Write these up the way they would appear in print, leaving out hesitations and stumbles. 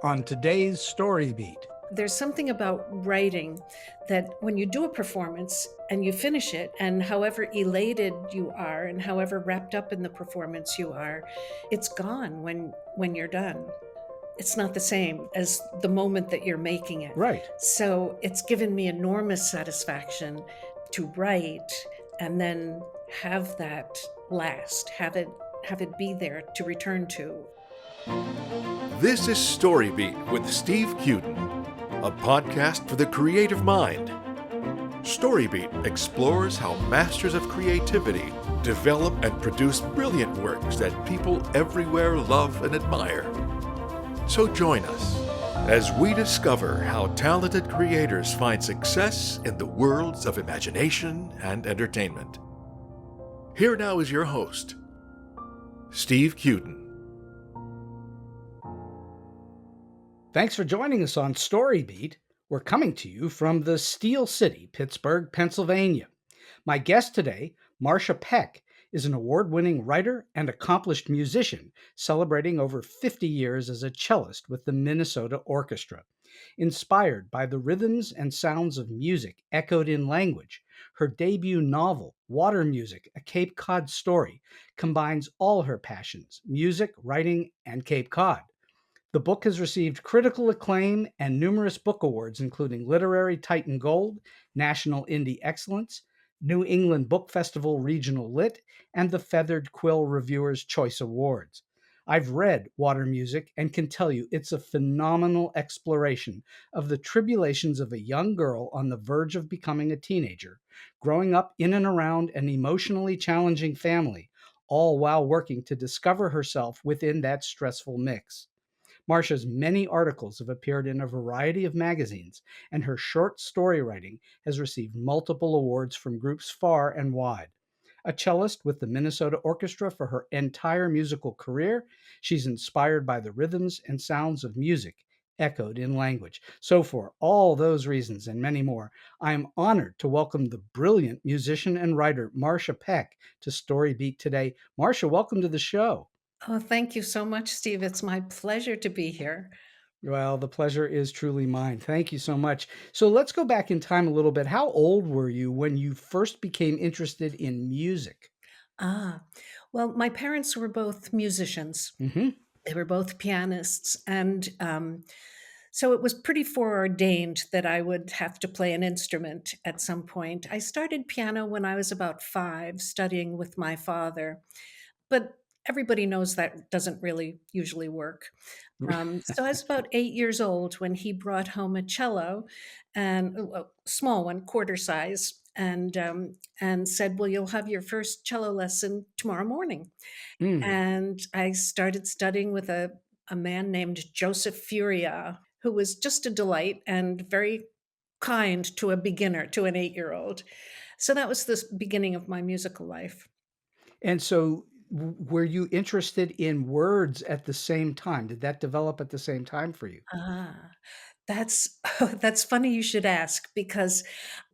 on today's StoryBeat. There's something about writing that when you do a performance and you finish it, and however elated you are and however wrapped up in the performance you are, it's gone when you're done. It's not the same as the moment that you're making it. Right. So it's given me enormous satisfaction to write and then have that last, have it be there to return to. This is StoryBeat with Steve Cuden, a podcast for the creative mind. StoryBeat explores how masters of creativity develop and produce brilliant works that people everywhere love and admire. So join us as we discover how talented creators find success in the worlds of imagination and entertainment. Here now is your host, Steve Cuden. Thanks for joining us on StoryBeat. We're coming to you from the Steel City, Pittsburgh, Pennsylvania. My guest today, Marcia Peck, is an award-winning writer and accomplished musician, celebrating over 50 years as a cellist with the Minnesota Orchestra. Inspired by the rhythms and sounds of music echoed in language, her debut novel, Water Music, A Cape Cod Story, combines all her passions, music, writing, and Cape Cod. The book has received critical acclaim and numerous book awards, including Literary Titan Gold, National Indie Excellence, New England Book Festival Regional Lit, and the Feathered Quill Reviewers' Choice Awards. I've read Water Music and can tell you it's a phenomenal exploration of the tribulations of a young girl on the verge of becoming a teenager, growing up in and around an emotionally challenging family, all while working to discover herself within that stressful mix. Marsha's many articles have appeared in a variety of magazines, and her short story writing has received multiple awards from groups far and wide. A cellist with the Minnesota Orchestra for her entire musical career, she's inspired by the rhythms and sounds of music echoed in language. So, for all those reasons and many more, I am honored to welcome the brilliant musician and writer Marcia Peck to StoryBeat today. Marcia, welcome to the show. Oh, thank you so much, Steve. It's my pleasure to be here. Well, the pleasure is truly mine. Thank you so much. So let's go back in time a little bit. How old were you when you first became interested in music? Ah, well, my parents were both musicians. Hmm. They were both pianists. And so it was pretty foreordained that I would have to play an instrument at some point. I started piano when I was about 5, studying with my father. But everybody knows that doesn't really usually work. So I was about 8 years old when he brought home a cello, and a small one, quarter size, and said, "Well, you'll have your first cello lesson tomorrow morning." Mm. And I started studying with a man named Joseph Furia, who was just a delight and very kind to a beginner, to an 8-year-old. So that was the beginning of my musical life. And so, were you interested in words at the same time? Did that develop at the same time for you? Ah, that's that's funny you should ask because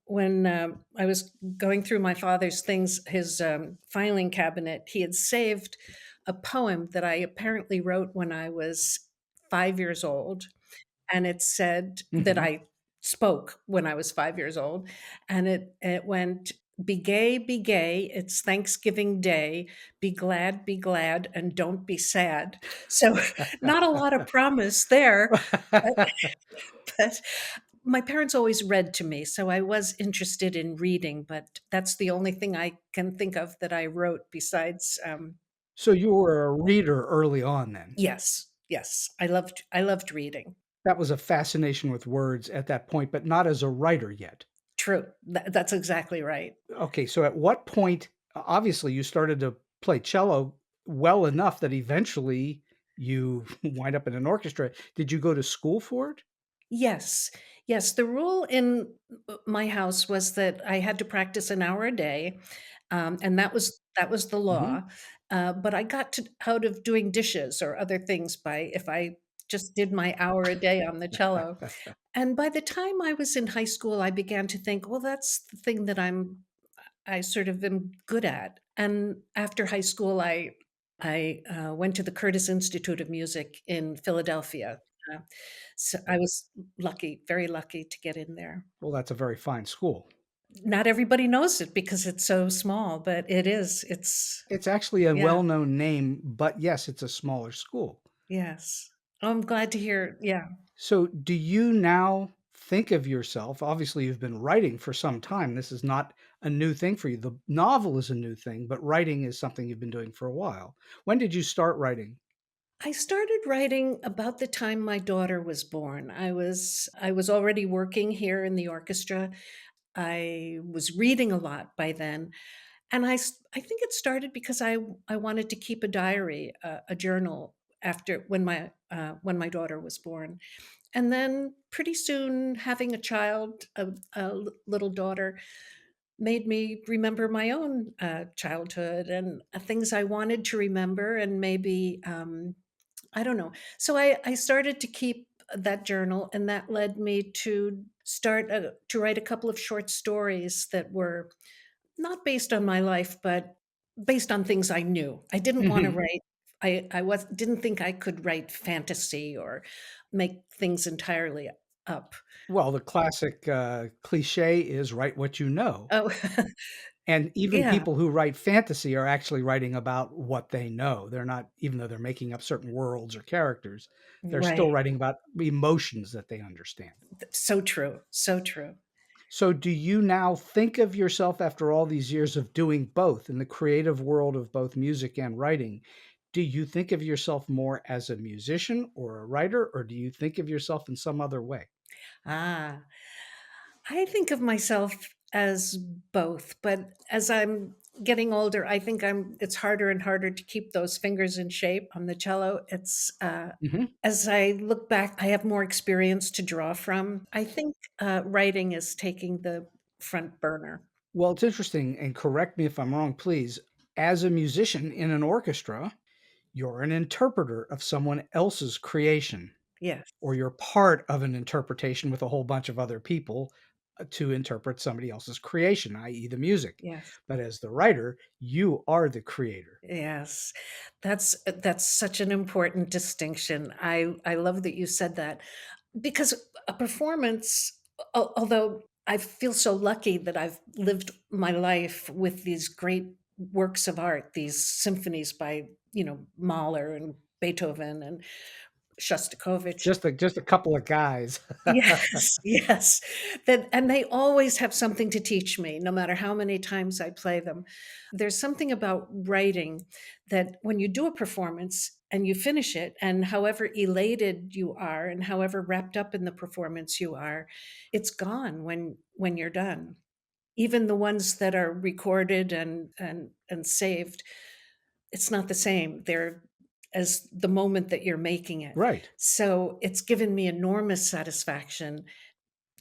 when I was going through my father's things, his filing cabinet, he had saved a poem that I apparently wrote when I was 5 years old, and it said that Hmm. I spoke when I was 5 years old, and it went, be gay, it's Thanksgiving Day, be glad, and don't be sad." So not a lot of promise there, but, but my parents always read to me, so I was interested in reading, but that's the only thing I can think of that I wrote besides. So you were a reader early on then. Yes, yes, I loved reading. That was a fascination with words at that point, but not as a writer yet. True, that's exactly right. Okay, so at what point, obviously, you started to play cello well enough that eventually you wind up in an orchestra. Did you go to school for it? Yes. Yes, the rule in my house was that I had to practice an hour a day, and that was the Mhm. law, but I got to out of doing dishes or other things by if I just did my hour a day on the cello, and by the time I was in high school, I began to think, "Well, that's the thing that I sort of am good at," and after high school, I went to the Curtis Institute of Music in Philadelphia. Uh, so I was lucky, very lucky to get in there. Well, that's a very fine school. Not everybody knows it because it's so small, but it is. It's It's actually a yeah, well-known name, but yes, it's a smaller school. yes. Oh, I'm glad to hear. Yeah. So, do you now think of yourself, obviously, you've been writing for some time. This is not a new thing for you. The novel is a new thing, but writing is something you've been doing for a while. When did you start writing? I started writing about the time my daughter was born. I was already working here in the orchestra. I was reading a lot by then, and I think it started because I wanted to keep a diary, a journal after when my daughter was born. And then pretty soon having a child, little daughter, made me remember my own childhood and things I wanted to remember, and maybe I don't know. So I started to keep that journal, and that led me to start to write a couple of short stories that were not based on my life, but based on things I knew. I didn't want to Mhm. write. I didn't think I could write fantasy or make things entirely up. Well, the classic, cliche is write what you know, Oh, and even yeah, people who write fantasy are actually writing about what they know. They're not, even though they're making up certain worlds or characters, they're right. still writing about emotions that they understand. So true. So true. So, do you now think of yourself after all these years of doing both in the creative world of both music and writing? Do you think of yourself more as a musician or a writer, or do you think of yourself in some other way? Ah, I think of myself as both, but as I'm getting older, I think it's harder and harder to keep those fingers in shape on the cello. It's Mhm. as I look back, I have more experience to draw from. I think writing is taking the front burner. Well, it's interesting, and correct me if I'm wrong, please. As a musician in an orchestra, you're an interpreter of someone else's creation, Yes, or you're part of an interpretation with a whole bunch of other people to interpret somebody else's creation, i.e., the music. yes. But as the writer, you are the creator. Yes. That's such an important distinction. I love that you said that because a performance, although I feel so lucky that I've lived my life with these great works of art, these symphonies by, Mahler and Beethoven and Shostakovich. Just a couple of guys. Yes, yes. And they always have something to teach me, no matter how many times I play them. There's something about writing that when you do a performance and you finish it, and however elated you are and however wrapped up in the performance you are, it's gone when you're done. Even the ones that are recorded and saved, it's not the same. They're as the moment that you're making it. Right. So it's given me enormous satisfaction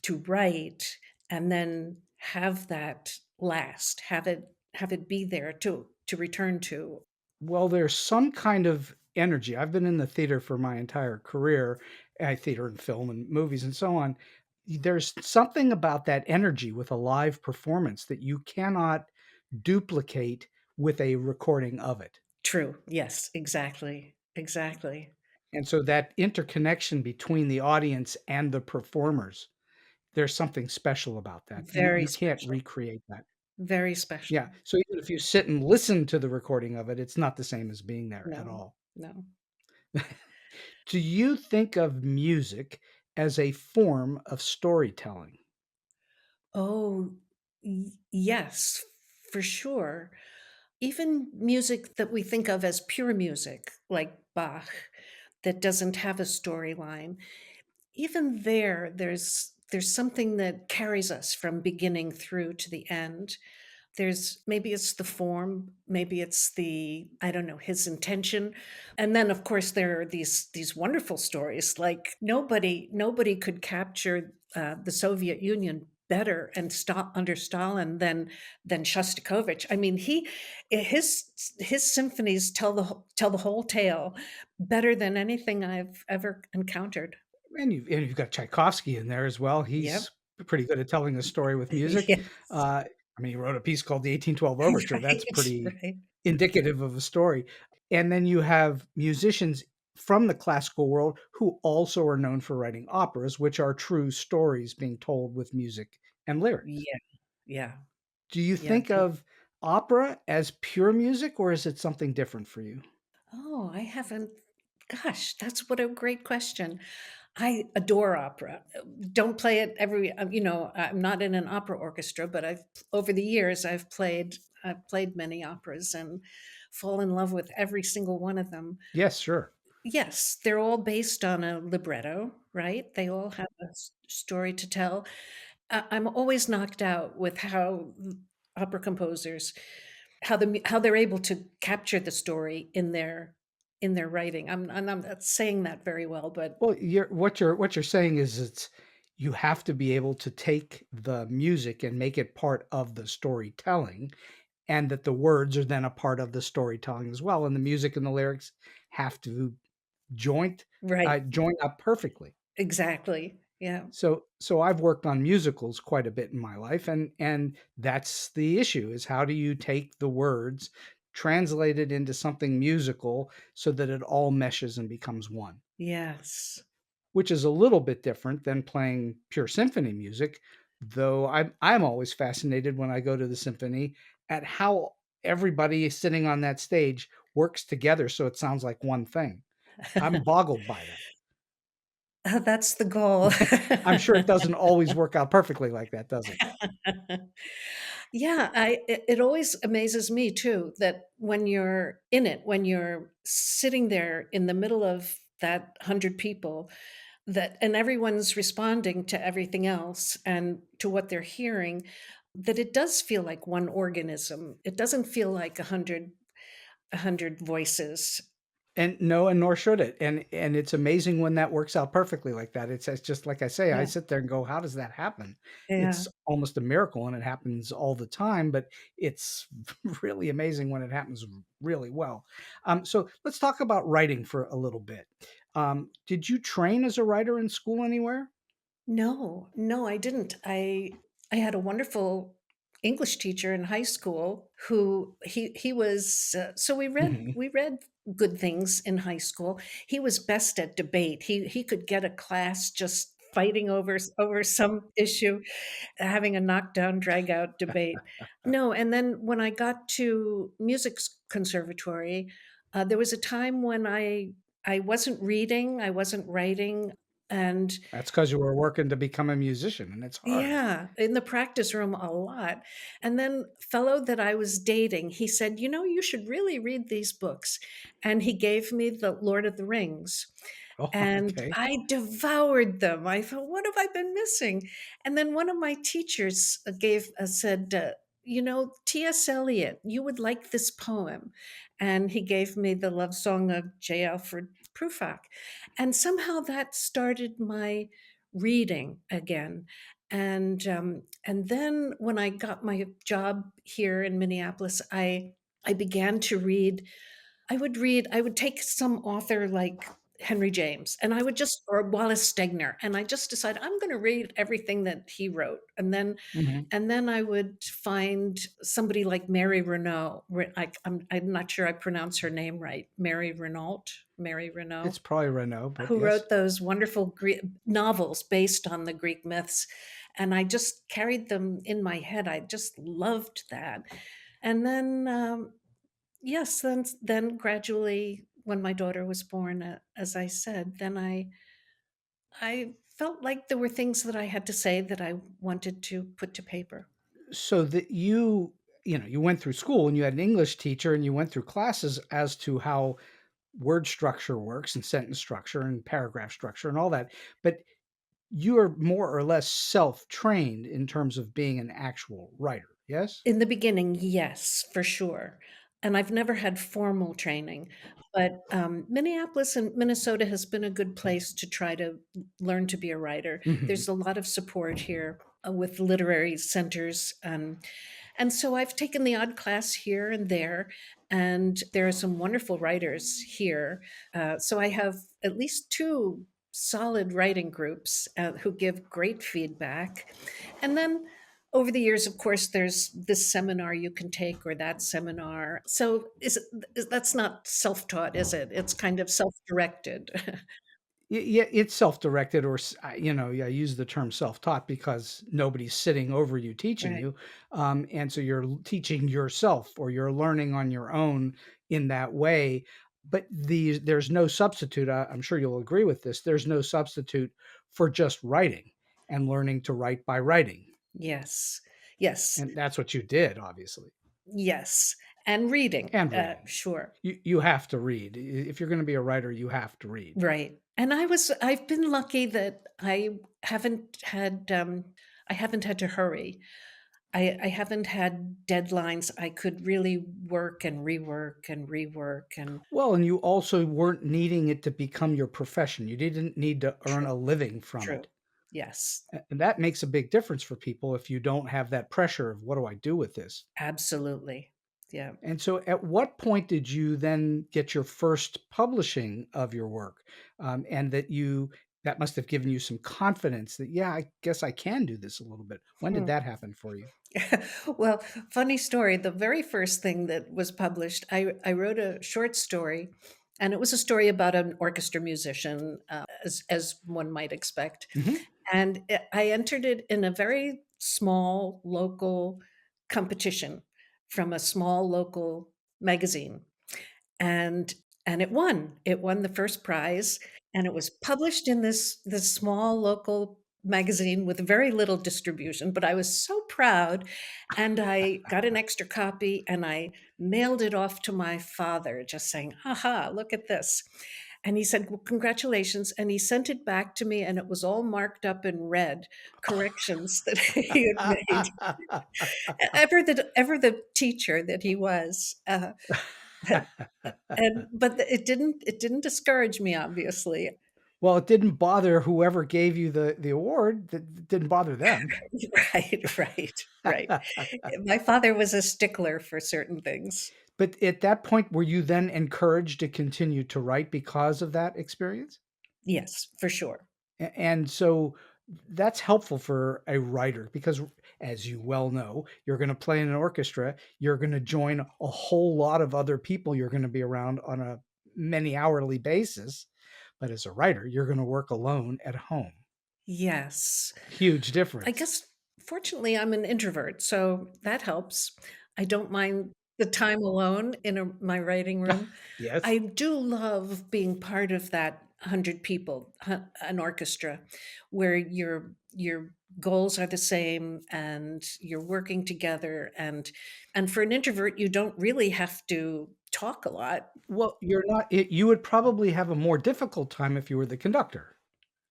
to write and then have that last, have it be there to return to. Well, there's some kind of energy. I've been in the theater for my entire career, theater and film and movies and so on. There's something about that energy with a live performance that you cannot duplicate with a recording of it. True. Yes, exactly. Exactly. And so that interconnection between the audience and the performers, there's something special about that. You Very you can't special. recreate that. Very special. Yeah. So even if you sit and listen to the recording of it, it's not the same as being there at No. all. No. Do you think of music as a form of storytelling? Oh, yes, for sure. Even music that we think of as pure music, like Bach, that doesn't have a storyline, even there's something that carries us from beginning through to the end. There's maybe it's the form, maybe it's the I don't know, his intention. And then of course there are these wonderful stories like nobody could capture the Soviet Union better and stop under Stalin than Shostakovich. I mean, his symphonies tell the whole tale better than anything I've ever encountered. And you've got Tchaikovsky in there as well. Yep. He's pretty good at telling a story with music. Yes. He wrote a piece called the 1812 Overture. That's Right, pretty right. indicative of a story. And then you have musicians from the classical world who also are known for writing operas, which are true stories being told with music and lyrics. Yeah, yeah, Do you yeah. think of opera as pure music, or is it something different for you? Oh, I haven't. Gosh, that's what a great question. I adore opera. Don't play it I'm not in an opera orchestra, but I've over the years I've played many operas and fall in love with every single one of them. Yes, sure. Yes, they're all based on a libretto, right? They all have a story to tell. I'm always knocked out with how opera composers how they're able to capture the story in their writing. I'm not saying that very well, but Well, what you're saying is you have to be able to take the music and make it part of the storytelling, and that the words are then a part of the storytelling as well, and the music and the lyrics have to joint right, join up perfectly. exactly. Yeah. So I've worked on musicals quite a bit in my life, and that's the issue, is how do you take the words, translate it into something musical so that it all meshes and becomes one, Yes. which is a little bit different than playing pure symphony music, though I'm always fascinated when I go to the symphony at how everybody sitting on that stage works together so it sounds like one thing. I'm boggled by that. That's the goal. I'm sure it doesn't always work out perfectly like that, does it? Yeah, it always amazes me too that when you're in it, when you're sitting there in the middle of that 100 people, that and everyone's responding to everything else and to what they're hearing, that it does feel like one organism. It doesn't feel like a hundred voices. And no, and nor should it. And it's amazing when that works out perfectly like that. It's just like I say, I Yeah. sit there and go, "How does that happen?" Yeah. It's almost a miracle, and it happens all the time, but it's really amazing when it happens really well. So let's talk about writing for a little bit. Did you train as a writer in school anywhere? No, no, I didn't. I had a wonderful English teacher in high school who he was so Mhm. we read good things in high school. He was best at debate. He could get a class just fighting over some issue, having a knockdown drag out debate. No, and then when I got to conservatory, there was a time when I wasn't reading, I wasn't writing, and That's because you were working to become a musician, and it's hard. yeah, in the practice room a lot. And then fellow that I was dating, he said, "You know, you should really read these books." And he gave me The Lord of the Rings. Oh, And okay. I devoured them. I thought, "What have I been missing?" And then one of my teachers said, "You know, T.S. Eliot, you would like this poem." And he gave me the love song of J. Alfred Prufrock. And somehow that started my reading again. And then when I got my job here in Minneapolis, I began to read. I would take some author like Henry James, and I would just or Wallace Stegner, and I just decided I'm gonna read everything that he wrote, Mhm. and then I would find somebody like Mary Renault. I'm not sure I pronounce her name right. Mary It's Renault, probably Renault, but who yes. wrote those wonderful Greek novels based on the Greek myths, and I just carried them in my head. I just loved that. And then, yes, then gradually, when my daughter was born, as I said, then I felt like there were things that I had to say that I wanted to put to paper. So that you went through school and you had an English teacher and you went through classes as to how word structure works and sentence structure and paragraph structure and all that, but you are more or less self-trained in terms of being an actual writer, yes? In the beginning, yes, for sure. And I've never had formal training, but Minneapolis and Minnesota has been a good place to try to learn to be a writer. Mhm. There's a lot of support here with literary centers. And so I've taken the odd class here and there, and there are some wonderful writers here. So I have at least two solid writing groups who give great feedback. And then over the years, of course, there's this seminar you can take or that seminar. So that's not self-taught, is it? It's kind of self-directed. Yeah, it's self-directed or yeah, I use the term self-taught because nobody's sitting over you teaching Right. you, and so you're teaching yourself or you're learning on your own in that way. But there's no substitute. I'm sure you'll agree with this. There's no substitute for just writing and learning to write by writing, Yes. Yes. and that's what you did, obviously, Yes. And reading, and reading. sure. You have to read if you're going to be a writer. You have to read. Right. And I've been lucky that haven't had, I haven't had to hurry. I haven't had deadlines. I could really work and rework and rework and Well, and you also weren't needing it to become your profession. You didn't need to earn true, a living from true. it. Yes, And that makes a big difference for people if you don't have that pressure of what do I do with this? absolutely. Yeah. And so at what point did you then get your first publishing of your work? And that must have given you some confidence that, yeah, I guess I can do this a little bit. When did Hmm. that happen for you? Well, funny story. The very first thing that was published, I wrote a short story, and it was a story about an orchestra musician, as one might expect. Hmm. And I entered it in a very small local competition from a small local magazine, and it won. It won the first prize, and it was published in this small local magazine with very little distribution, but I was so proud, and I got an extra copy, and I mailed it off to my father just saying, "Aha, look at this." And he said, "Well, congratulations," and he sent it back to me, and it was all marked up in red, corrections that he had made. Ever the teacher that he was, but it didn't discourage me, obviously. Well, it didn't bother whoever gave you the award. That didn't bother them. Right, right, right. My father was a stickler for certain things. But at that point, were you then encouraged to continue to write because of that experience? Yes, for sure. And so that's helpful for a writer because, as you well know, you're going to play in an orchestra, you're going to join a whole lot of other people you're going to be around on a many hourly basis. But as a writer, you're going to work alone at home. Yes. Huge I difference. guess fortunately, I'm an introvert, so that helps. I don't mind the time alone in my writing room. Yes. I do love being part of that 100 people, an orchestra, where your goals are the same and you're working together. And for an introvert, you don't really have to talk a lot. Well, you're not, you would probably have a more difficult time if you were the conductor.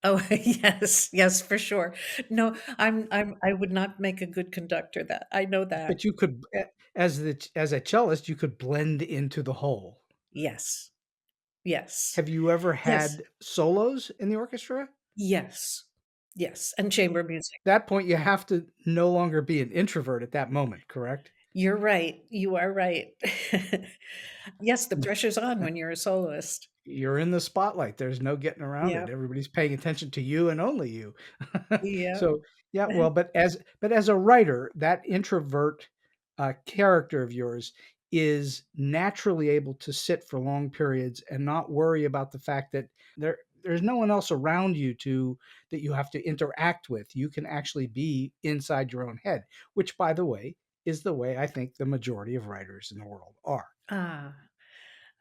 Oh, yes, yes, for sure. No, I would not make a good conductor. That I know that. But you could, as a cellist, you could blend into the whole. Yes. Yes. Have you ever Yes. had solos in the orchestra? Yes. Yes, and chamber music. That point, you have to no longer be an introvert at that moment, correct? You're right, you are right. Yes, the pressure's on when you're a soloist. You're in the spotlight. There's no getting around it. Yep, Everybody's paying attention to you and only you. yep. So, yeah, well, but as a writer, that introvert character of yours is naturally able to sit for long periods and not worry about the fact that there's no one else around you to that you have to interact with. You can actually be inside your own head, which, by the way, is the way I think the majority of writers in the world are. Ah.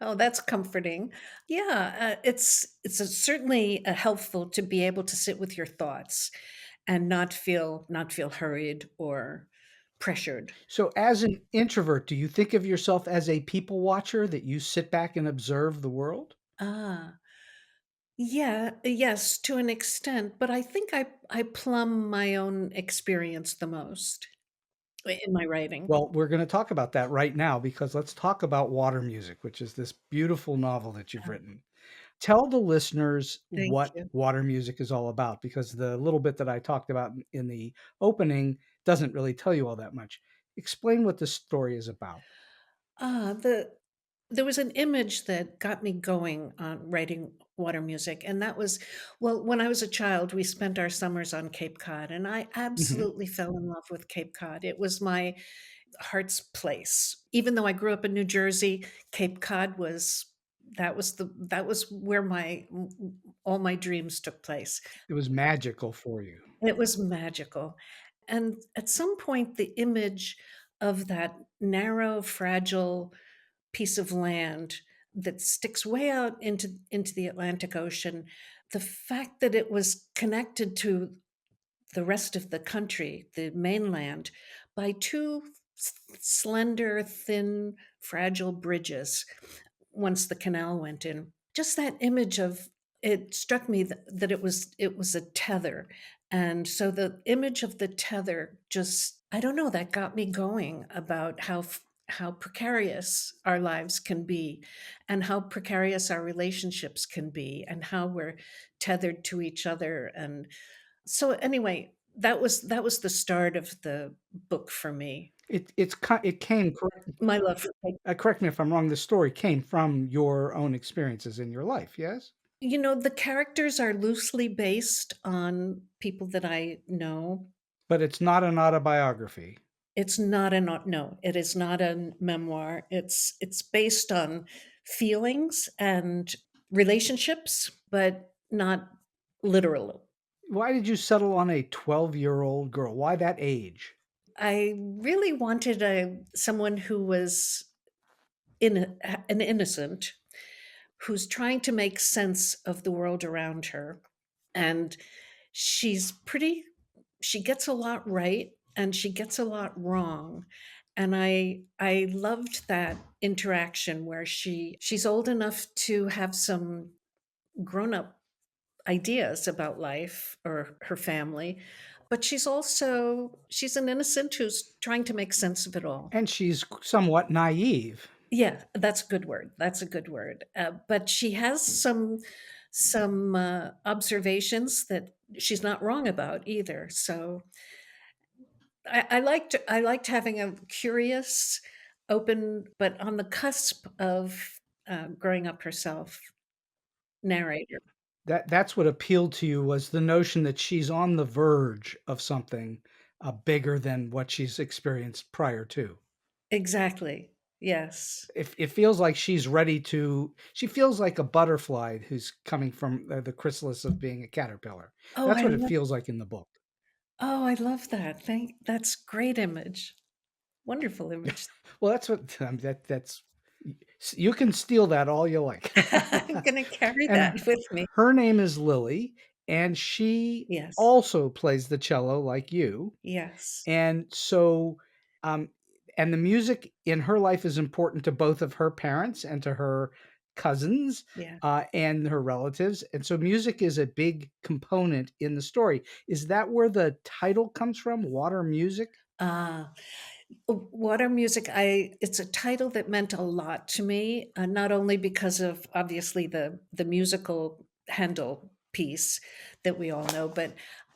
Oh, that's comforting. Yeah, certainly, helpful to be able to sit with your thoughts and not feel hurried or pressured. So, as an introvert, do you think of yourself as a people watcher that you sit back and observe the world? Ah. Yeah, yes, to an extent, but I think I plumb my own experience the most in my writing. Well, we're going to talk about that right now because let's talk about Water Music, which is this beautiful novel that you've Uh, written. Tell the listeners Thank what you. Water Music is all about because the little bit that I talked about in the opening doesn't really tell you all that much. Explain what the story is about. Ah, the There was an image that got me going on writing water music, and that was, well, when I was a child, we spent our summers on Cape Cod, and I Mhm. absolutely fell in love with Cape Cod. It was my heart's place. Even though I grew up in New Jersey, Cape Cod was that was where my all my dreams took place. It was magical for you. It was magical. And at some point, the image of that narrow, fragile piece of land that sticks way out into the Atlantic Ocean, the fact that it was connected to the rest of the country, the mainland, by two slender, thin, fragile bridges once the canal went in. Just that image of it struck me that it was a tether. And so the image of the tether just, I don't know, that got me going about how precarious our lives can be and how precarious our relationships can be and how we're tethered to each other. And so anyway, that was the start of the book for me. It came My love for correct me if I'm wrong, the story came from your own experiences in your life, yes? the characters are loosely based on people that I know. But it's not an autobiography. It's not a no, it is not a memoir. It's based on feelings and relationships, but not literal. Why did you settle on a 12-year-old girl? Why that age? I really wanted someone who was an innocent who's trying to make sense of the world around her. And she's pretty, she gets a lot right and she gets a lot wrong. And I loved that interaction where she's old enough to have some grown-up ideas about life or her family, but she's an innocent who's trying to make sense of it all. And she's somewhat naive. Yeah, that's a good word. That's a good word. But she has some observations that she's not wrong about either. So I liked having a curious, open, but on the cusp of growing up herself narrator. That's what appealed to you was the notion that she's on the verge of something, bigger than what she's experienced prior to. Exactly. Yes. It feels like she feels like a butterfly who's coming from the chrysalis of being a caterpillar. Oh, That's I what it love. feels like in the book. Oh, I love that. That's great image. Wonderful image. Well, that's what that's you can steal that all you like. I'm gonna carry And that with me. her name is Lily, and she Yes. also plays the cello like you. Yes. And so, um, and the music in her life is important to both of her parents and to her cousins, Yeah. and her relatives. And so music is a big component in the story. Is that where the title comes from? Water music? Ah, Water Music, I it's a title that meant a lot to me, not only because of obviously the musical Handel piece that we all know, but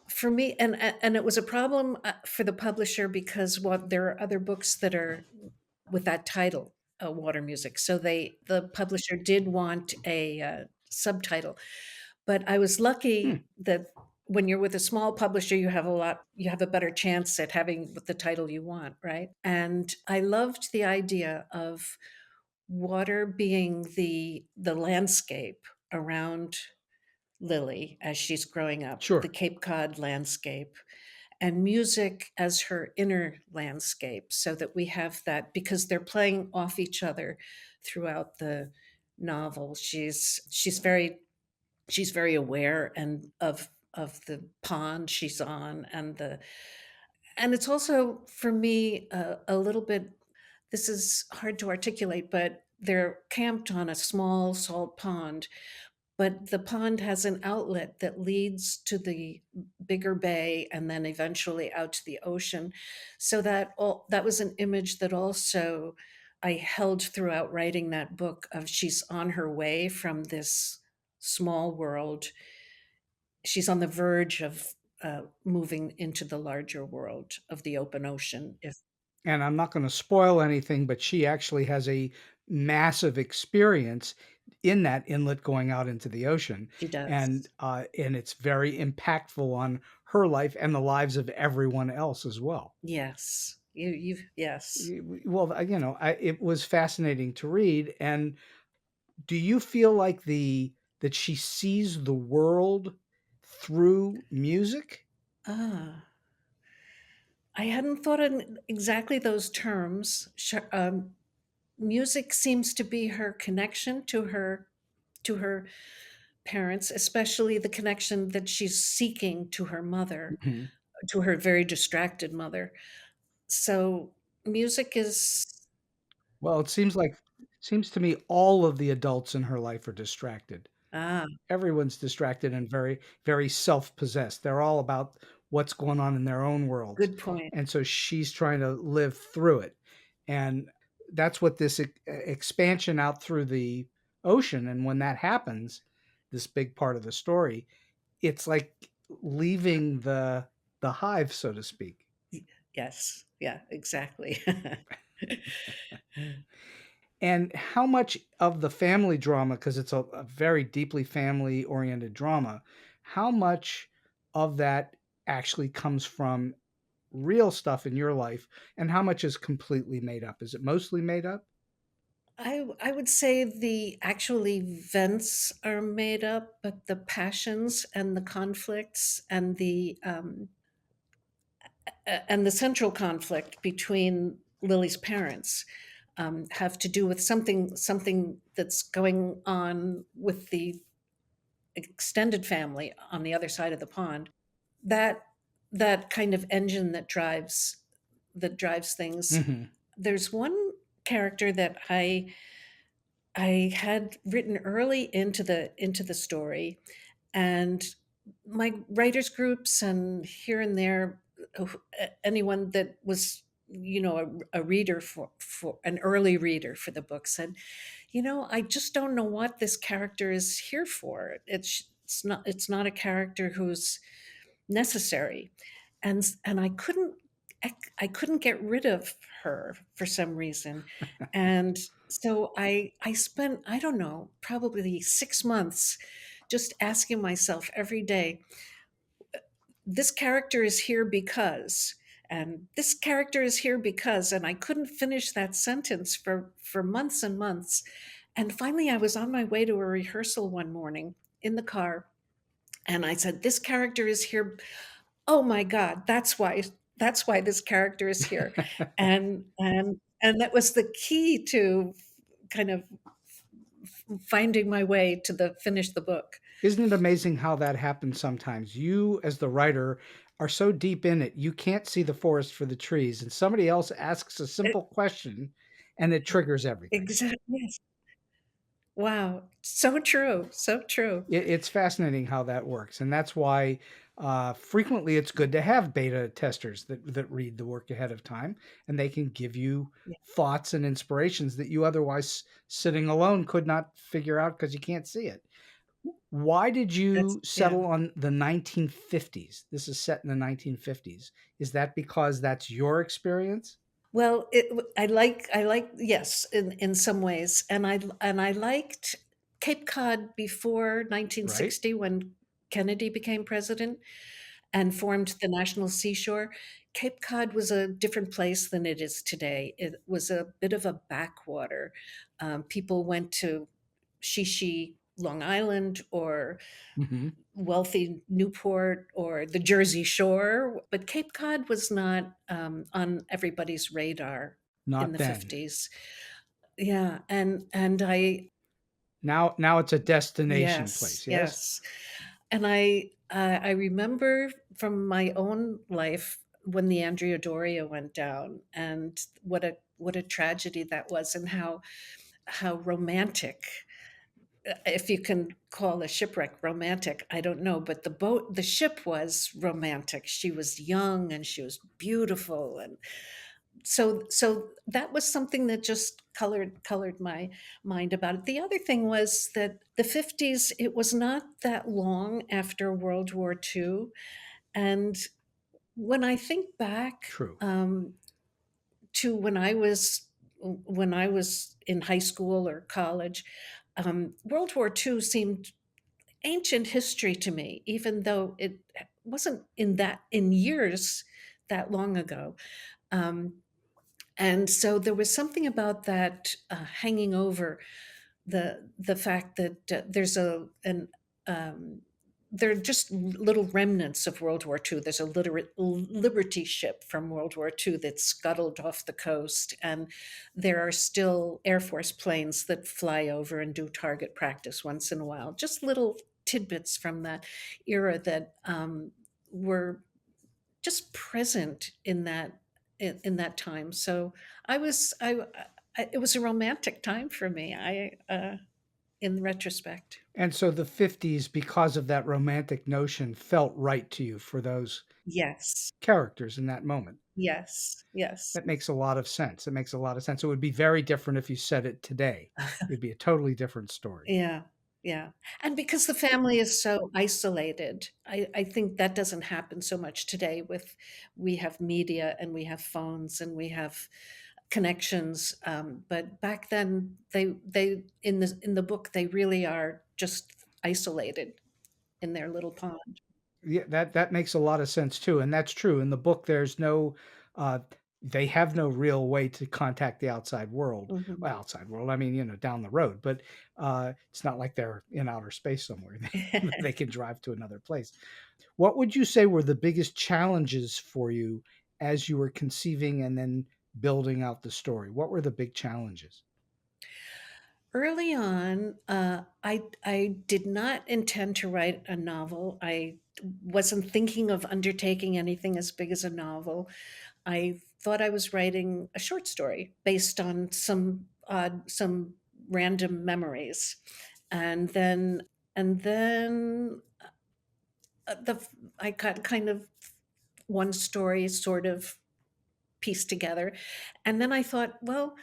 for me, and it was a problem for the publisher because what there are other books that are with that title, Water Music. So the publisher did want a subtitle, but I was Hmm. lucky that when you're with a small publisher, you have a better chance at having the title you want, right? And I loved the idea of water being the landscape around Lily as she's growing up, the Sure. Cape Cod landscape, and music as her inner landscape, so that we have that because they're playing off each other throughout the novel. She's very aware and of the pond she's on and it's also for me a little bit, this is hard to articulate, but they're camped on a small salt pond, but the pond has an outlet that leads to the bigger bay and then eventually out to the ocean. So that was an image that also I held throughout writing that book of she's on her way from this small world. She's on the verge of moving into the larger world of the open ocean. If And I'm not going to spoil anything, but she actually has a massive experience in that inlet going out into the ocean, She and does. it's very impactful on her life and the lives of everyone else as well. Yes. Yes. Well, it was fascinating to read. And do you feel like the that she sees the world through music? Ah, I hadn't thought in exactly those terms. Music seems to be her connection to her parents, especially the connection that she's seeking to her mother, Mhm. to her very distracted mother. So music is Well, seems to me all of the adults in her life are distracted. ah, Everyone's distracted and very, very self-possessed. They're all about what's going on in their own worlds. good point. And so she's trying to live through it. And that's what this expansion out through the ocean. And when that happens, this big part of the story, it's like leaving the hive, so to speak. Yes. Yeah, exactly. And how much of the family drama, because it's a very deeply family oriented drama, how much of that actually comes from real stuff in your life, and how much is completely made up? Is it mostly made up? I would say the actual events are made up, but the passions and the conflicts and the central conflict between Lily's parents have to do with something that's going on with the extended family on the other side of the pond. That that kind of engine that drives things. Hmm. There's one character that I had written early into the story, and my writers groups and here and there, anyone that was a reader for an early reader for the book said, I just don't know what this character is here for. It's not a character who's necessary, and I couldn't get rid of her for some reason, and so I spent, I don't know, probably 6 months just asking myself every day, this character is here because, and this character is here because, and I couldn't finish that sentence for months and months. And finally, I was on my way to a rehearsal one morning in the car, and I said, this character is here. Oh my God, that's why this character is here. And that was the key to kind of finding my way to the finish the book. Isn't it amazing how that happens sometimes? You, as the writer, are so deep in it, you can't see the forest for the trees, and somebody else asks a It, simple question and it triggers everything. exactly. Yes. Wow. So true. So true. It's fascinating how that works, and that's why frequently it's good to have beta testers that read the work ahead of time, and they can give you Yeah, thoughts and inspirations that you otherwise sitting alone could not figure out because you can't see it. Why did you yeah. settle on the 1950s? This is set in the 1950s. Is that because that's your experience? Well, I like yes, in some ways, and I liked Cape Cod before Right? 1960 when Kennedy became president and formed the National Seashore. Cape Cod was a different place than it is today. It was a bit of a backwater. People went to Shishi, Long Island, or Hmm. wealthy Newport or the Jersey Shore, but Cape Cod was not on everybody's radar in Not the then. 50s. Yeah, and I Now it's a destination yes, place. Yes. yes. And I remember from my own life when the Andrea Doria went down, and what a tragedy that was, and how romantic, if you can call a shipwreck romantic, I don't know, but the ship was romantic. She was young and she was beautiful, and so that was something that just colored my mind about it. The other thing was that the 50s, it was not that long after World War II, and when I think back True. to when I was when I was in high school or college, World War II seemed ancient history to me, even though it wasn't in years that long ago. Um, and so there was something about that hanging over the fact that there's a an there are just little remnants of World War II. There's a Liberty ship from World War II that scuttled off the coast, and there are still Air Force planes that fly over and do target practice once in a while. Just little tidbits from that era that were just present in that time. So it was a romantic time for me. In retrospect. And so the 50s, because of that romantic notion, felt right to you for those Yes. characters in that moment. Yes. Yes. That makes a lot of sense. It makes a lot of sense. It would be very different if you said it today. It'd be a totally different story. Yeah. Yeah. And because the family is so isolated, I think that doesn't happen so much today we have media and we have phones and we have connections. But back then they in the book, they really are just isolated in their little pond. Yeah, that makes a lot of sense too, and that's true. In the book, there's no, uh, they have no real way to contact the outside world. Mhm. Well, outside world, I mean, down the road, but it's not like they're in outer space somewhere. They can drive to another place. What would you say were the biggest challenges for you as you were conceiving and then building out the story? What were the big challenges? Early on, I did not intend to write a novel. I wasn't thinking of undertaking anything as big as a novel. I thought I was writing a short story based on some random memories, and then the I got kind of one story sort of pieced together, and then I thought, well,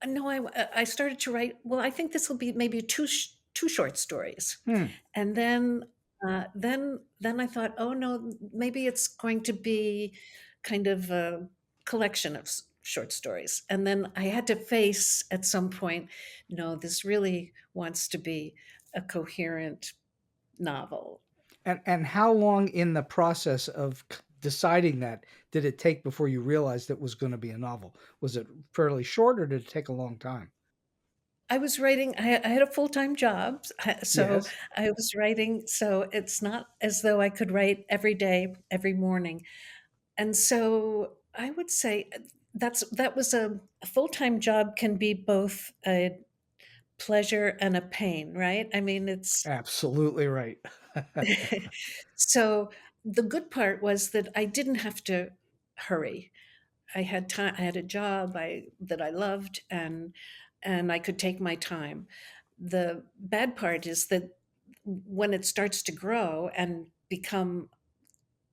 no, I started to write, well, I think this will be maybe two short stories. Hmm. And then I thought, oh no, maybe it's going to be kind of a collection of short stories. And then I had to face at some point, no, this really wants to be a coherent novel. And how long in the process of deciding that did it take before you realized it was going to be a novel? Was it fairly short, or did it take a long time? I was writing, I had a full-time job, so Yes, I was writing, so it's not as though I could write every day, every morning. And so I would say that was a full-time job can be both a pleasure and a pain, right? I mean, it's absolutely right. so the good part was that I didn't have to hurry. I had time. I had a job that I loved, and I could take my time. The bad part is that when it starts to grow and become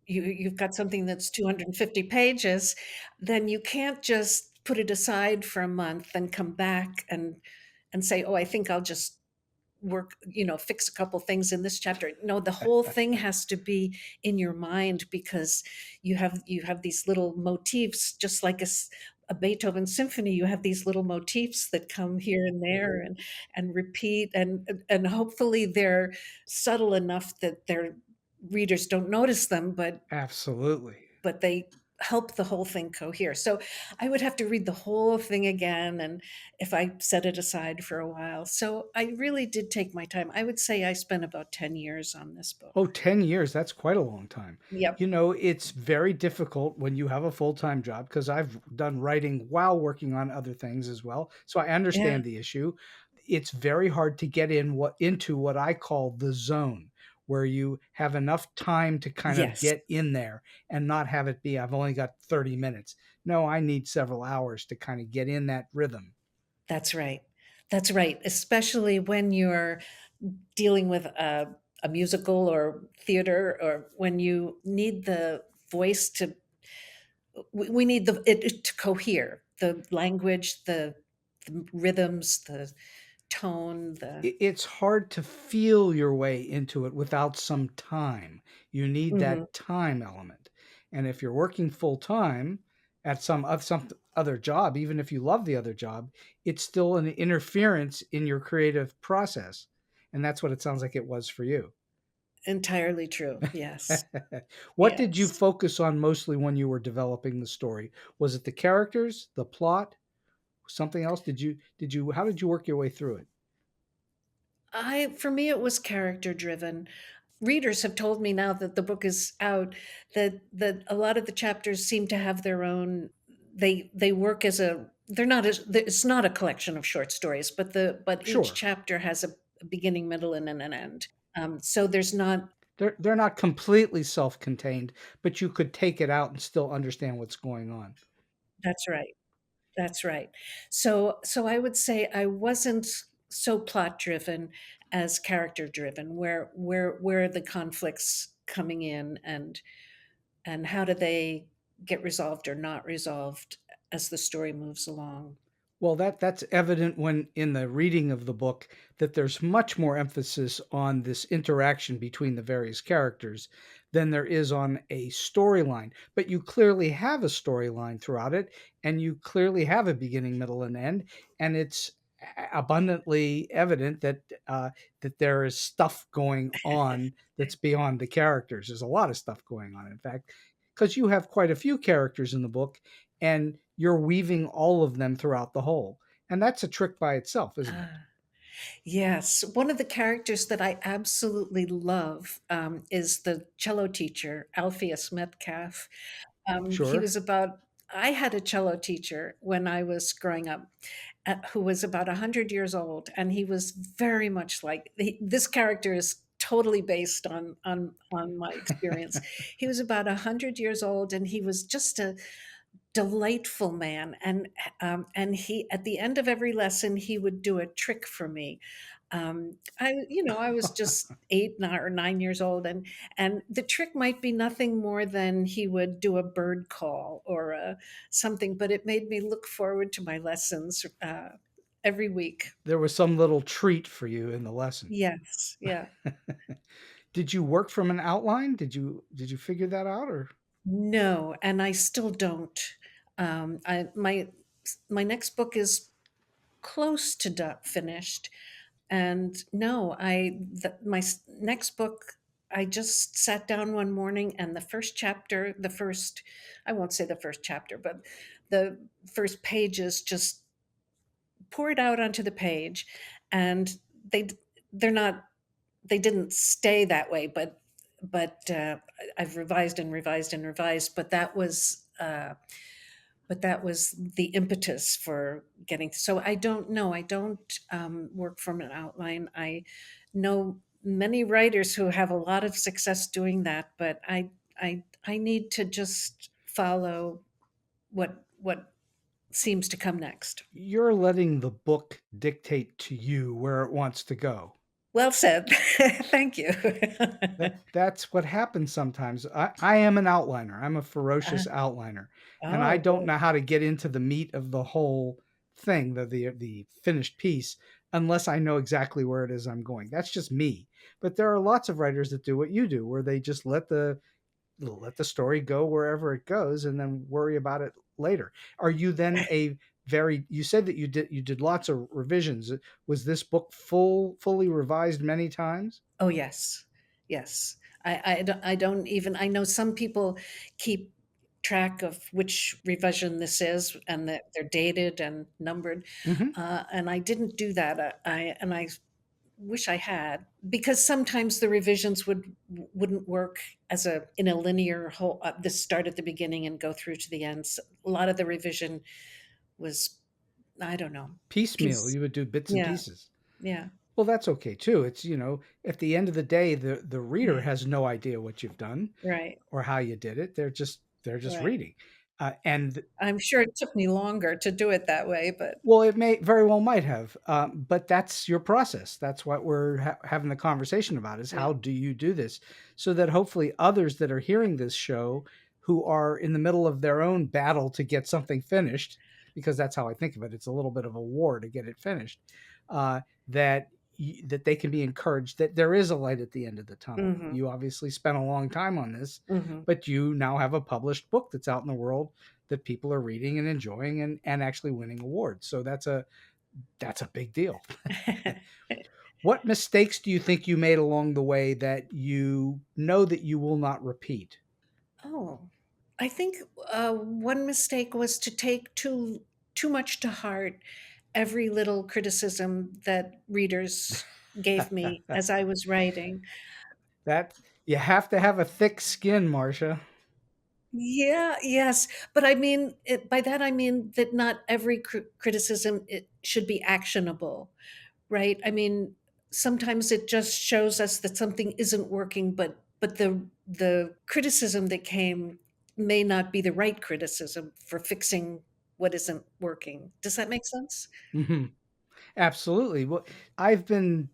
you've got something that's 250 pages, then you can't just put it aside for a month and come back and say, "Oh, I think I'll just work, fix a couple things in this chapter." No, the whole thing has to be in your mind because you have these little motifs, just like a Beethoven symphony. You have these little motifs that come here and there and repeat, and hopefully they're subtle enough that their readers don't notice them, Absolutely. but they help the whole thing cohere. So I would have to read the whole thing again, and if I set it aside for a while. So I really did take my time. I would say I spent about 10 years on this Oh, book. 10 years, that's quite a long time. Yep. It's very difficult when you have a full-time job because I've done writing while working on other things as well. So I Yeah. understand the issue. It's very hard to get into what I call the zone, where you have enough time to kind of Yes, get in there and not have it be, I've only got 30 minutes. No, I need several hours to kind of get in that rhythm. that's right. That's right. Especially when you're dealing with a musical or theater, or when you need the voice to we need it to cohere, the language, the rhythms, the tone, the It's hard to feel your way into it without some time. You need Mhm. that time element. And if you're working full time, at some other job, even if you love the other job, it's still an interference in your creative process. And that's what it sounds like it was for you. Entirely true. Yes. What did you Yes. focus on mostly when you were developing the story? Was it the characters, the plot, something else? How did you work your way through it? For me, it was character driven. Readers have told me now that the book is out that a lot of the chapters seem to have their own. They work as a. They're not as. It's not a collection of short stories, but each Sure. chapter has a beginning, middle, and an end. So there's not. They're not completely self-contained, but you could take it out and still understand what's going on. That's right. That's right. So I would say I wasn't so plot driven as character driven, where are the conflicts coming in, and how do they get resolved or not resolved as the story moves along. Well, that's evident when in the reading of the book that there's much more emphasis on this interaction between the various characters than there is on a storyline. But you clearly have a storyline throughout it, and you clearly have a beginning, middle, and end, and it's abundantly evident that there is stuff going on that's beyond the characters. There's a lot of stuff going on, in fact, because you have quite a few characters in the book, and you're weaving all of them throughout the whole. And that's a trick by itself, isn't it? Ah, yes, one of the characters that I absolutely love is the cello teacher, Alpheus Metcalf. He Sure. was about, I had a cello teacher when I was growing up who was about 100 years old, and he was very much like this character is totally based on my experience. He was about 100 years old, and he was just a delightful man, and he, at the end of every lesson, he would do a trick for me. I was just 8 or 9 years old, and the trick might be nothing more than he would do a bird call or something, but it made me look forward to my lessons every week. There was some little treat for you in the lesson. Yes, yeah. Did you work from an outline? Did you figure that out, or No, and I still don't. My next book is close to finished. And no, next book, I just sat down one morning, and the first chapter, I won't say the first chapter, but the first pages just poured out onto the page, and they they're not they didn't stay that way, but I've revised and revised and revised, but that was the impetus for getting. So I don't know. I don't work from an outline. I know many writers who have a lot of success doing that, but I need to just follow what seems to come next. you're letting the book dictate to you where it wants to go? Well said. Thank you. That's what happens sometimes. I am an outliner. I'm a Uh, ferocious outliner, and I oh, don't good. know how to get into the meat of the whole thing, the finished piece, unless I know exactly where it is I'm going. That's just me. But there are lots of writers that do what you do, where they just let the story go wherever it goes, and then worry about it later. Are you then a very? You said that you did lots of revisions. Was this book fully revised many times? Oh, yes. Yes. I don't even, I know some people keep track of which revision this is, and that they're dated and numbered. Hmm. And I didn't do that. I wish I had, because sometimes the revisions wouldn't work as in a linear whole, this start at the beginning and go through to the end. So a lot of the revision was, I don't know, Piecemeal. piece. You would do bits and Yeah. pieces. Yeah. Well, that's okay too. It's, at the end of the day, the reader Yeah. has no idea what you've done Right. or how you did it. They're just Right. reading. And I'm sure it took me longer to do it that way, but well, it may very well might have, but that's your process. That's what we're having the conversation about, is yeah. how do you do this, so that hopefully others that are hearing this show, who are in the middle of their own battle to get something finished, because that's how I think of it. It's a little bit of a war to get it finished. Uh, that that they can be encouraged that there is a light at the end of the tunnel. Mhm. You obviously spent a long time on this, Mhm. but you now have a published book that's out in the world that people are reading and enjoying and actually winning awards. So that's a big deal. What mistakes do you think you made along the way that you know that you will not repeat? Oh, I think one mistake was to take too much to heart every little criticism that readers gave me as I was writing. That you have to have a thick skin, Marcia. Yeah, yes, but I mean by that I mean that not every criticism it should be actionable, right? I mean, sometimes it just shows us that something isn't working, but the criticism that came may not be the right criticism for fixing what isn't working. Does that make sense? Mhm. Absolutely. Well, I've been,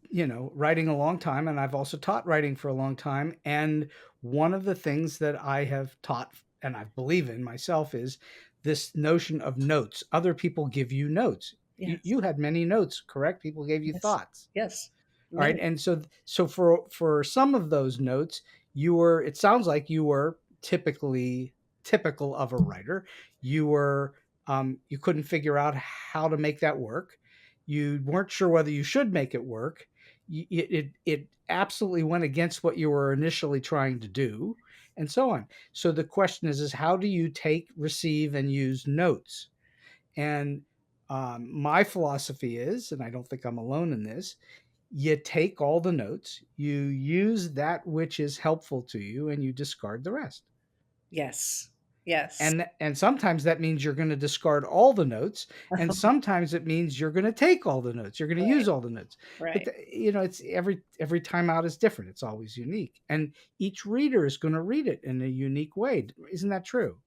writing a long time, and I've also taught writing for a long time. And one of the things that I have taught and I believe in myself is this notion of notes. Other people give you notes. Yes. You had many notes, correct? People gave you Yes. thoughts. Yes. All right. Many. And so for some of those notes, it sounds like you were typical of a writer. You were you couldn't figure out how to make that work. You weren't sure whether you should make it work. It absolutely went against what you were initially trying to do, and so on. So the question is how do you take, receive, and use notes? And my philosophy is, and I don't think I'm alone in this, you take all the notes, you use that which is helpful to you, and you discard the rest. Yes. Yes. And sometimes that means you're going to discard all the notes, and sometimes it means you're going to take all the notes. You're going to use Right. all the notes. But Right. it's every time out is different. It's always unique, and each reader is going to read it in a unique way. Isn't that true?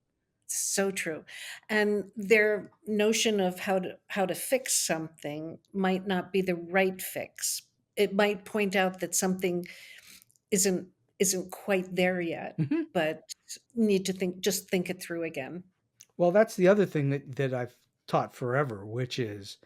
So true. And their notion of how to fix something might not be the right fix. It might point out that something isn't isn't quite there yet, Mhm. but need to think it through again. Well, that's the other thing that I've taught forever, which is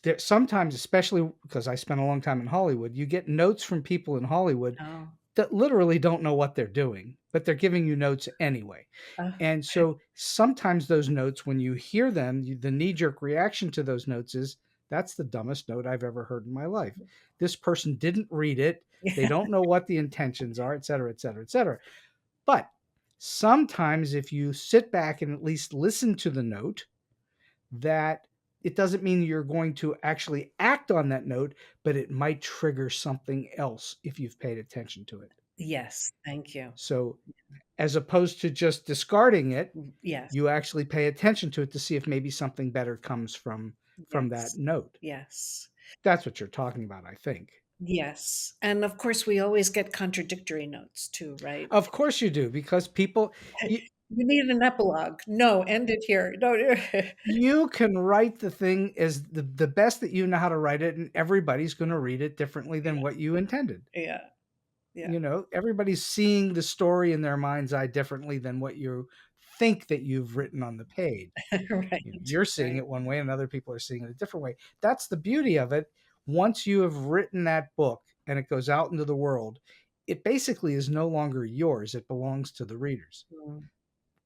there sometimes, especially because I spent a long time in Hollywood, you get notes from people in Hollywood Oh. that literally don't know what they're doing, but they're giving you notes anyway. Oh. And so sometimes those notes, when you hear them, the knee jerk reaction to those notes is, that's the dumbest note I've ever heard in my life. This person didn't read it. They Yeah. don't know what the intentions are, et cetera, et cetera, et cetera. But sometimes if you sit back and at least listen to the note, that it doesn't mean you're going to actually act on that note, but it might trigger something else if you've paid attention to it. Yes, thank you. So as opposed to just discarding it, Yes, you actually pay attention to it to see if maybe something better comes from that yes, note. yes, That's what you're talking about, I think. yes, and of course, we always get contradictory notes too, right? Of course you do, because people you, You need an epilogue. No, end it here. No. you can write the thing as the best that you know how to write it, and everybody's going to read it differently than what you intended. Yeah, yeah. Everybody's seeing the story in their mind's eye differently than what you think that you've written on the page. Right, You're seeing right. it one way and other people are seeing it a different way. That's the beauty of it. Once you have written that book and it goes out into the world, it basically is no longer yours. It belongs to the readers. Mm,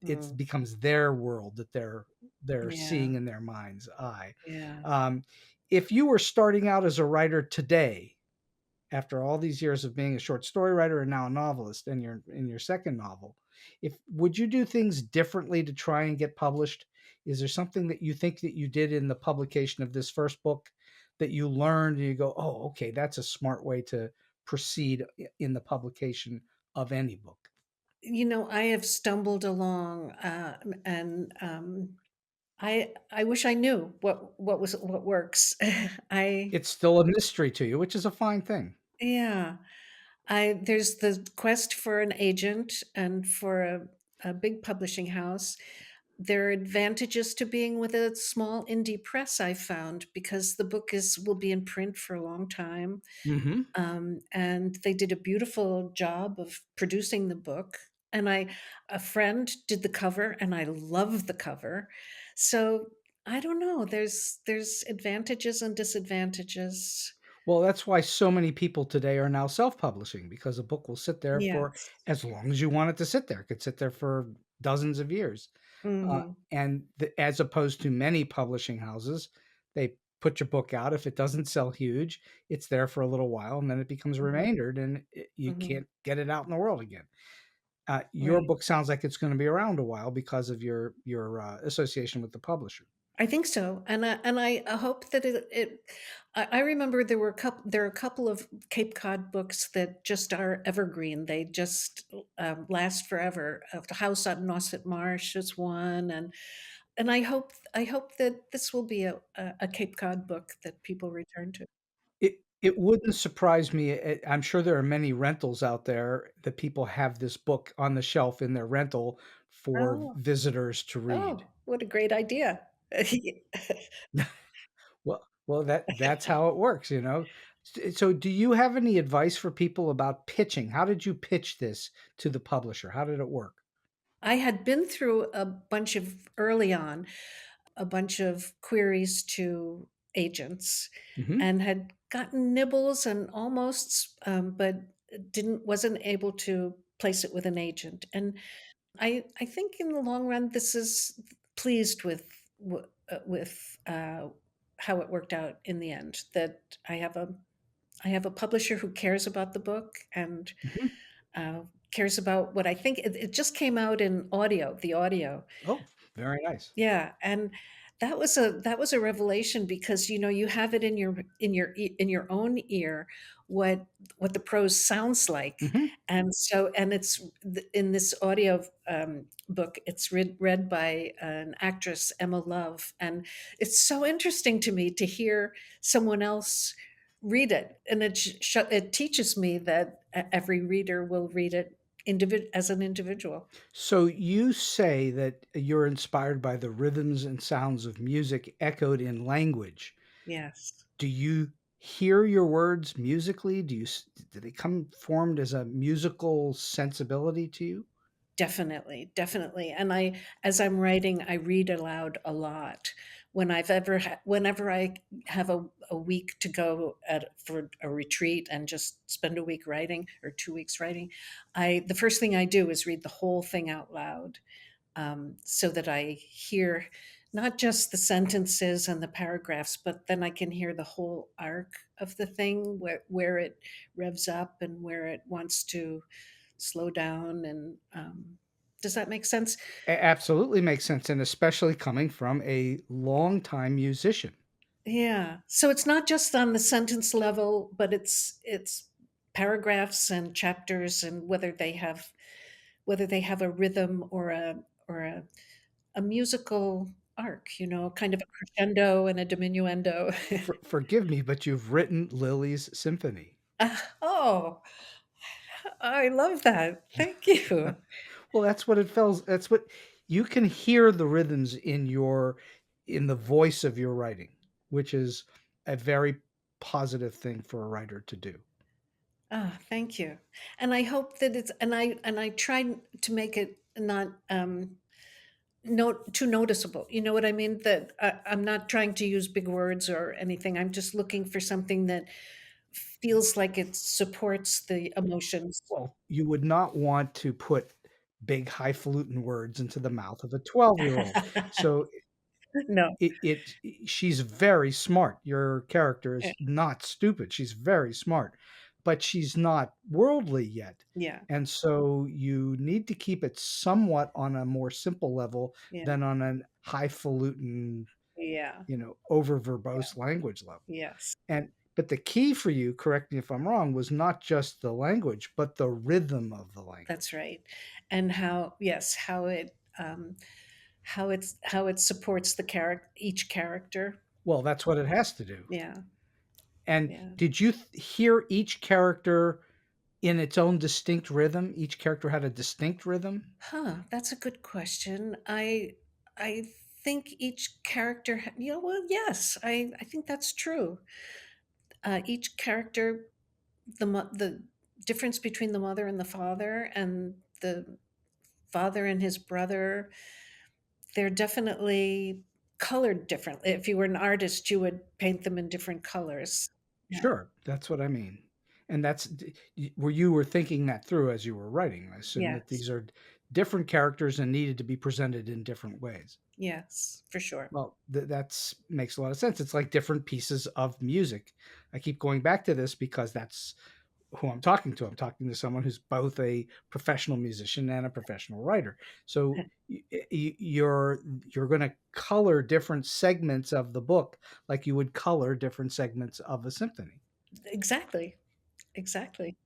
It mm. becomes their world that they're Yeah, seeing in their mind's eye. yeah. Um, if you were starting out as a writer today, after all these years of being a short story writer and now a novelist and you're in your second novel, if would you do things differently to try and get published? Is there something that you think that you did in the publication of this first book that you learned and you go, oh, okay, that's a smart way to proceed in the publication of any book? I have stumbled along, and I wish I knew what works. I It's still a mystery to you, which is a fine thing. Yeah. I There's the quest for an agent and for a big publishing house. There are advantages to being with a small indie press, I found, because the book is will be in print for a long time. Hmm. And they did a beautiful job of producing the book. And a friend did the cover, and I love the cover. So I don't know. There's advantages and disadvantages. Well, that's why so many people today are now self-publishing because a book will sit there for Yes. as long as you want it to sit there. It could sit there for dozens of years. Mhm. As opposed to many publishing houses, they put your book out. If it doesn't sell huge, it's there for a little while and then it becomes Mhm. remaindered and you Mhm. can't get it out in the world again. Your Right. book sounds like it's going to be around a while because of your association with the publisher. I think so, and I hope that I remember there are a couple of Cape Cod books that just are evergreen. They just, last forever. The House on Nauset Marsh is one, and I hope that this will be a Cape Cod book that people return to. It wouldn't surprise me. I'm sure there are many rentals out there that people have this book on the shelf in their rental for Oh, visitors to read. oh, what a great idea. Well, that's how it works, you know? So do you have any advice for people about pitching? How did you pitch this to the publisher? How did it work? I had been through a bunch of early on, a bunch of queries to agents Mhm. and had gotten nibbles and almosts, but didn't wasn't able to place it with an agent. And I think in the long run, this is pleased with how it worked out in the end. That I have a publisher who cares about the book and Mhm. uh, cares about what I think. It just came out in audio, the audio, Oh, very nice. yeah, and that was a revelation because, you have it in your own ear what the prose sounds like, Mhm. and it's in this audio, book, it's read by an actress, Emma Love, and it's so interesting to me to hear someone else read it, and it teaches me that every reader will read it as an individual. So you say that you're inspired by the rhythms and sounds of music echoed in language. Yes. Do you hear your words musically? Do they come formed as a musical sensibility to you? Definitely, definitely, and as I'm writing, I read aloud a lot. Whenever I have a week to go for a retreat and just spend a week writing or 2 weeks writing, the first thing I do is read the whole thing out loud, so that I hear not just the sentences and the paragraphs, but then I can hear the whole arc of the thing, where it revs up and where it wants to slow down, and does that make sense? Absolutely makes sense, and especially coming from a longtime musician. Yeah. So it's not just on the sentence level, but it's paragraphs and chapters, and whether they have a rhythm or a musical arc, kind of a crescendo and a diminuendo. Forgive me, but you've written Lily's symphony. Oh, I love that. Thank you. Well, that's what it feels. That's what you can hear the rhythms in the voice of your writing, which is a very positive thing for a writer to do. Ah, thank you. And I hope that I try to make it not too noticeable. You know what I mean? That I'm not trying to use big words or anything. I'm just looking for something that feels like it supports the emotions. Well, you would not want to put big highfalutin words into the mouth of a 12-year-old. So No. she's very smart. Your character eh, is not stupid. She's very smart, but she's not worldly yet. Yeah. And so you need to keep it somewhat on a more simple level Yeah. than on an highfalutin, Yeah. over verbose language level. Yes. But the key for you, correct me if I'm wrong, was not just the language, but the rhythm of the That's language. right. And how it supports each character. Well, that's what it has to do. Yeah. And Yeah. did you hear each character in its own distinct rhythm? Each character had a distinct rhythm? Huh, that's a good question. I think each character, well, yes, I think that's true. Each character, the difference between the mother and the father, and the father and his brother, they're definitely colored differently. If you were an artist, you would paint them in different colors. Yeah. Sure, that's what I mean. And where you were thinking that through as you were writing. I assume that Yes. these are different characters and needed to be presented in different ways. Yes, for sure. Well, that's makes a lot of sense. It's like different pieces of music. I keep going back to this because that's who I'm talking to. I'm talking to someone who's both a professional musician and a professional writer. So you're going to color different segments of the book like you would color different segments of a symphony. Exactly. Exactly.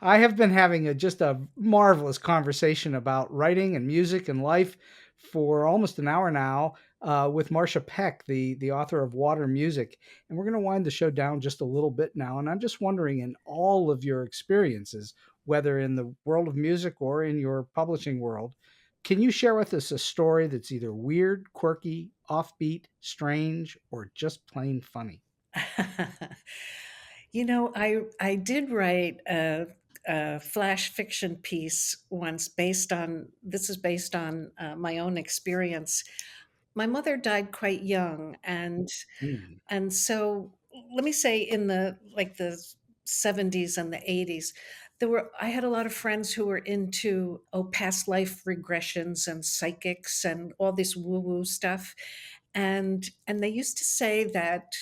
I have been having just a marvelous conversation about writing and music and life for almost an hour now with Marcia Peck, the author of Water Music. And we're going to wind the show down just a little bit now. And I'm just wondering, in all of your experiences, whether in the world of music or in your publishing world, can you share with us a story that's either weird, quirky, offbeat, strange, or just plain funny? I did write a flash fiction piece once this is based on my own experience. My mother died quite young, Hmm. and so let me say in the 70s and the 80s, I had a lot of friends who were into past life regressions and psychics and all this woo-woo stuff. And they used to say that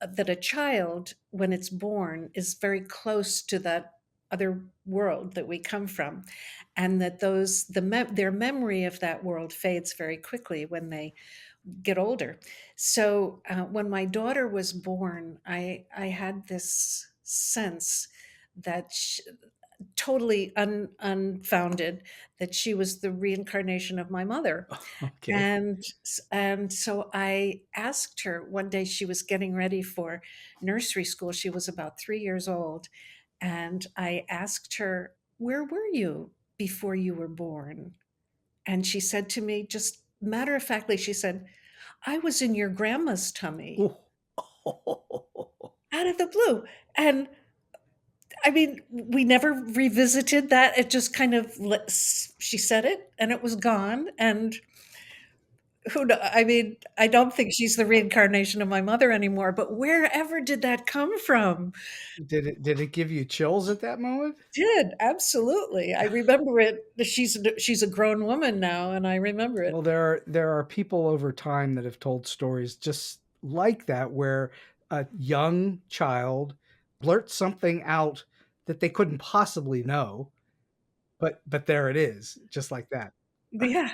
a child, when it's born, is very close to that other world that we come from, and that their memory of that world fades very quickly when they get older. So when my daughter was born, I had this sense that totally unfounded, that she was the reincarnation of my mother. Okay. And so I asked her one day. She was getting ready for nursery school. She was about 3 years old, and I asked her, "Where were you before you were born?" And she said to me, just matter of factly, she said, "I was in your grandma's tummy," Ooh. out of the blue. And I mean, we never revisited that. It just kind of she said it and it was gone. And I mean, I don't think she's the reincarnation of my mother anymore, but wherever did that come from? Did it give you chills at that moment? Did, absolutely. I remember it. She's a grown woman now, and I remember Well, it. there are people over time that have told stories just like that, where a young child blurts something out that they couldn't possibly know, but there it is, just like that. Yeah,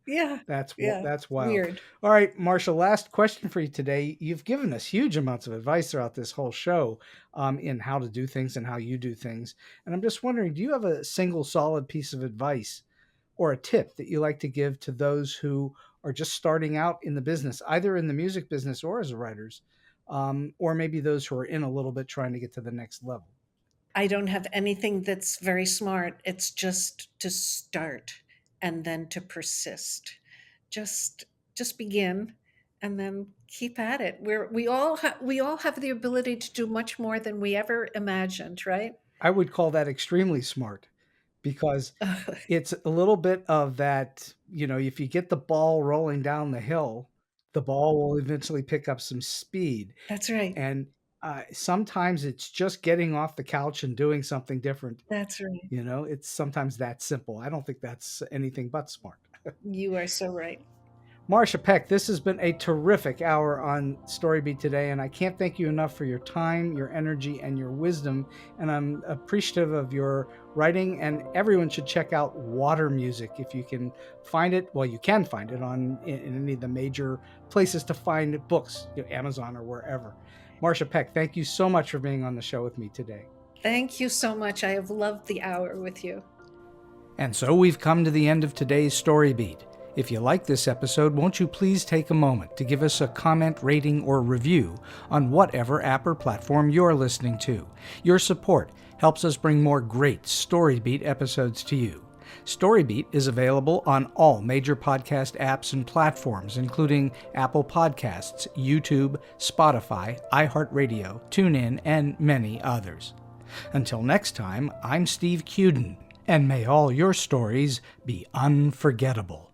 yeah, yeah. That's wild. Weird. All right, Marshall, last question for you today. You've given us huge amounts of advice throughout this whole show in how to do things and how you do things. And I'm just wondering, do you have a single solid piece of advice or a tip that you like to give to those who are just starting out in the business, either in the music business or as writers, or maybe those who are in a little bit trying to get to the next level? I don't have anything that's very smart. It's just to start and then to persist. Just just begin and then keep at it. We all have the ability to do much more than we ever imagined, right? I would call that extremely smart because it's a little bit of that, if you get the ball rolling down the hill, the ball will eventually pick up some speed. That's right. And sometimes it's just getting off the couch and doing something different. That's right. It's sometimes that simple. I don't think that's anything but smart. You are so right. Marcia Peck, this has been a terrific hour on StoryBeat today, and I can't thank you enough for your time, your energy, and your wisdom. And I'm appreciative of your writing, and everyone should check out Water Music if you can find it. Well, you can find it in any of the major places to find books, Amazon or wherever. Marcia Peck, thank you so much for being on the show with me today. Thank you so much. I have loved the hour with you. And so we've come to the end of today's StoryBeat. If you like this episode, won't you please take a moment to give us a comment, rating, or review on whatever app or platform you're listening to. Your support helps us bring more great StoryBeat episodes to you. StoryBeat is available on all major podcast apps and platforms, including Apple Podcasts, YouTube, Spotify, iHeartRadio, TuneIn, and many others. Until next time, I'm Steve Cuden, and may all your stories be unforgettable.